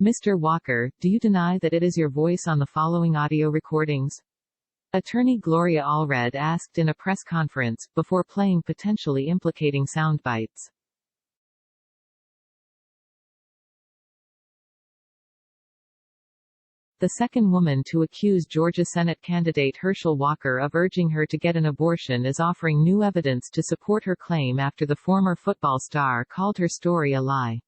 Mr. Walker, do you deny that it is your voice on the following audio recordings? Attorney Gloria Allred asked in a press conference, before playing potentially implicating soundbites. The second woman to accuse Georgia Senate candidate Herschel Walker of urging her to get an abortion is offering new evidence to support her claim after the former football star called her story a lie.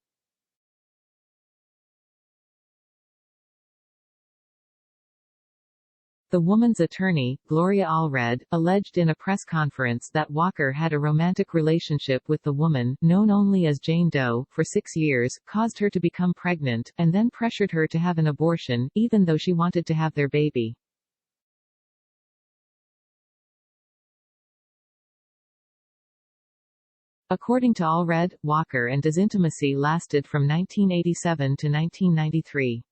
The woman's attorney, Gloria Allred, alleged in a press conference that Walker had a romantic relationship with the woman, known only as Jane Doe, for 6 years, caused her to become pregnant, and then pressured her to have an abortion, even though she wanted to have their baby. According to Allred, Walker and his intimacy lasted from 1987 to 1993.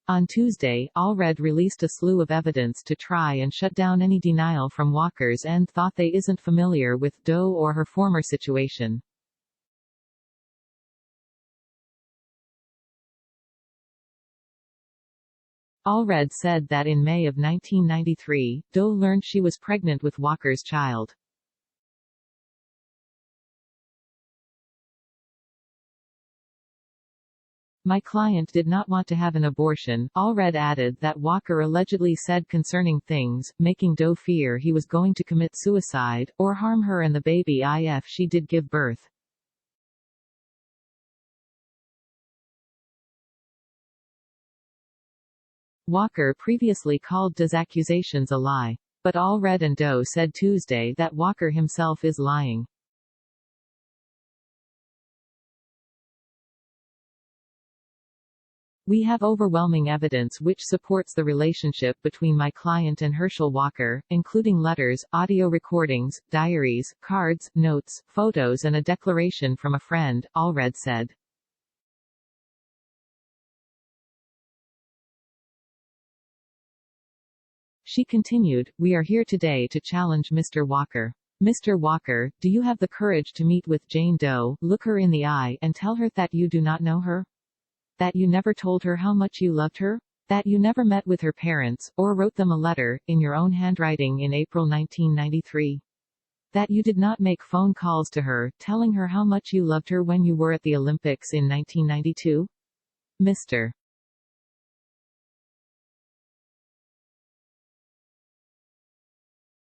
On Tuesday, Allred released a slew of evidence to try and shut down any denial from Walker's end thought they isn't familiar with Doe or her former situation. Allred said that in May of 1993, Doe learned she was pregnant with Walker's child. My client did not want to have an abortion. Allred added that Walker allegedly said concerning things, making Doe fear he was going to commit suicide, or harm her and the baby if she did give birth. Walker previously called Doe's accusations a lie. But Allred and Doe said Tuesday that Walker himself is lying. We have overwhelming evidence which supports the relationship between my client and Herschel Walker, including letters, audio recordings, diaries, cards, notes, photos and a declaration from a friend, Allred said. She continued, "We are here today to challenge Mr. Walker. Mr. Walker, do you have the courage to meet with Jane Doe, look her in the eye, and tell her that you do not know her? That you never told her how much you loved her? That you never met with her parents, or wrote them a letter, in your own handwriting in April 1993? That you did not make phone calls to her, telling her how much you loved her when you were at the Olympics in 1992? Mr.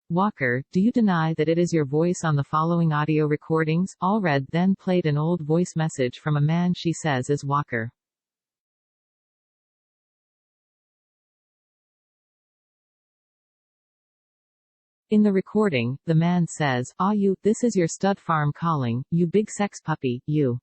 Walker, do you deny that it is your voice on the following audio recordings? Allred then played an old voice message from a man she says is Walker. In the recording, the man says, "Ah, you, this is your stud farm calling, you big sex puppy, you.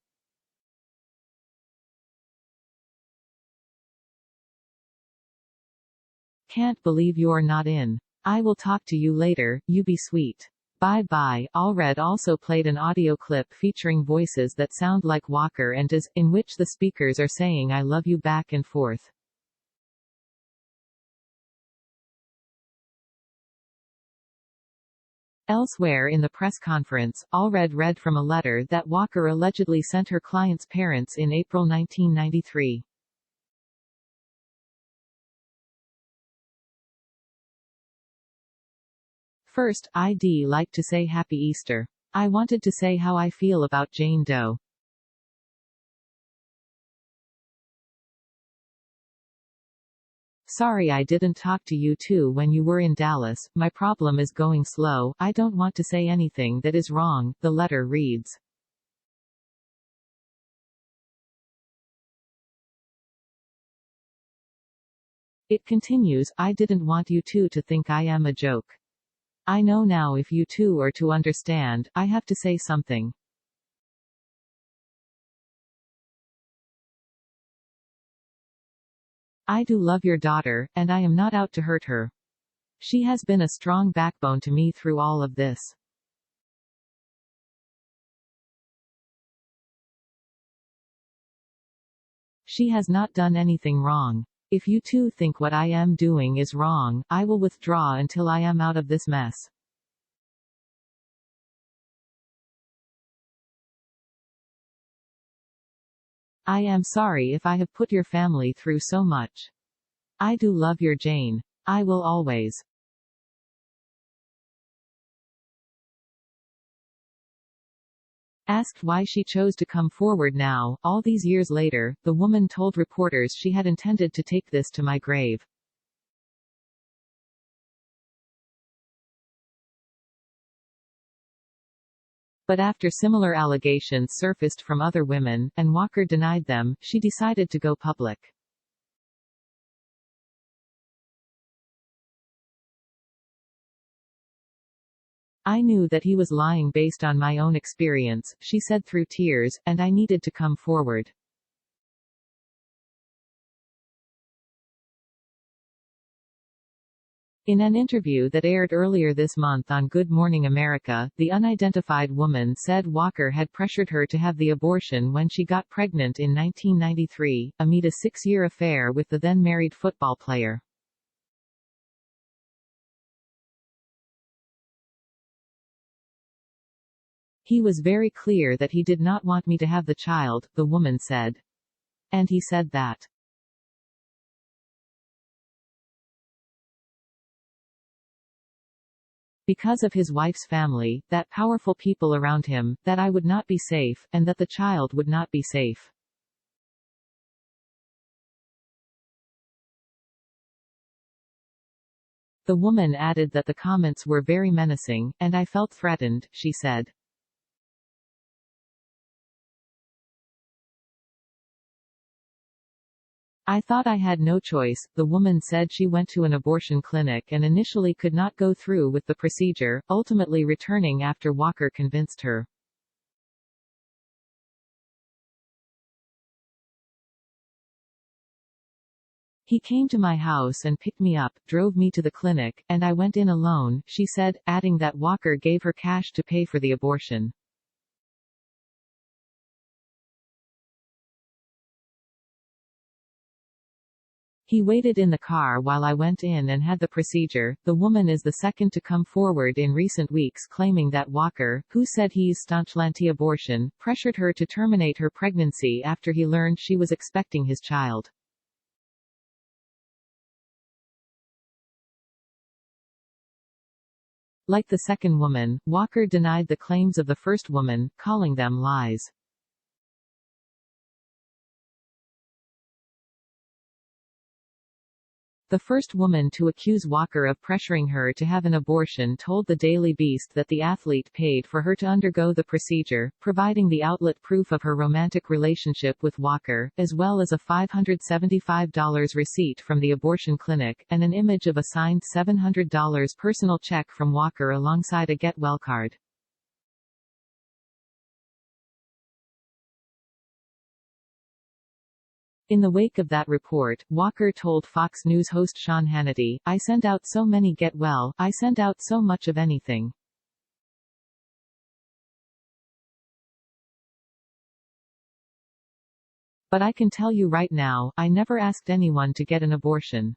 Can't believe you're not in. I will talk to you later, you be sweet. Bye-bye." Allred also played an audio clip featuring voices that sound like Walker and Doe's, in which the speakers are saying "I love you" back and forth. Elsewhere in the press conference, Allred read from a letter that Walker allegedly sent her client's parents in April 1993. First, I'd like to say Happy Easter. I wanted to say how I feel about Jane Doe. Sorry I didn't talk to you too when you were in Dallas, my problem is going slow, I don't want to say anything that is wrong, the letter reads. It continues, I didn't want you two to think I am a joke. I know now if you two are to understand, I have to say something. I do love your daughter, and I am not out to hurt her. She has been a strong backbone to me through all of this. She has not done anything wrong. If you two think what I am doing is wrong, I will withdraw until I am out of this mess. I am sorry if I have put your family through so much. I do love your Jane. I will always. Asked why she chose to come forward now, all these years later, the woman told reporters she had intended to take this to my grave. But after similar allegations surfaced from other women, and Walker denied them, she decided to go public. I knew that he was lying based on my own experience, she said through tears, and I needed to come forward. In an interview that aired earlier this month on Good Morning America, the unidentified woman said Walker had pressured her to have the abortion when she got pregnant in 1993, amid a 6-year affair with the then-married football player. He was very clear that he did not want me to have the child, the woman said. And he said that. Because of his wife's family, that powerful people around him, that I would not be safe, and that the child would not be safe. The woman added that the comments were very menacing, and I felt threatened, she said. I thought I had no choice. The woman said she went to an abortion clinic and initially could not go through with the procedure, ultimately returning after Walker convinced her. He came to my house and picked me up, drove me to the clinic, and I went in alone, she said, adding that Walker gave her cash to pay for the abortion. He waited in the car while I went in and had the procedure. The woman is the second to come forward in recent weeks claiming that Walker, who said he's staunch anti-abortion, pressured her to terminate her pregnancy after he learned she was expecting his child. Like the second woman, Walker denied the claims of the first woman, calling them lies. The first woman to accuse Walker of pressuring her to have an abortion told the Daily Beast that the athlete paid for her to undergo the procedure, providing the outlet proof of her romantic relationship with Walker, as well as a $575 receipt from the abortion clinic, and an image of a signed $700 personal check from Walker alongside a Get Well card. In the wake of that report, Walker told Fox News host Sean Hannity, "I sent out so many get well, I sent out so much of anything. But I can tell you right now, I never asked anyone to get an abortion.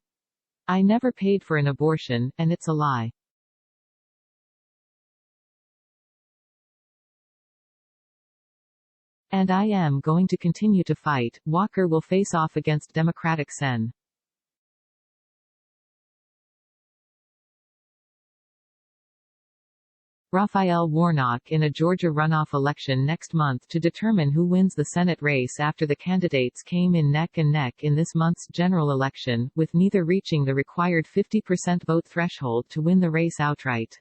I never paid for an abortion, and it's a lie." And I am going to continue to fight. Walker will face off against Democratic Sen. Raphael Warnock in a Georgia runoff election next month to determine who wins the Senate race after the candidates came in neck and neck in this month's general election, with neither reaching the required 50% vote threshold to win the race outright.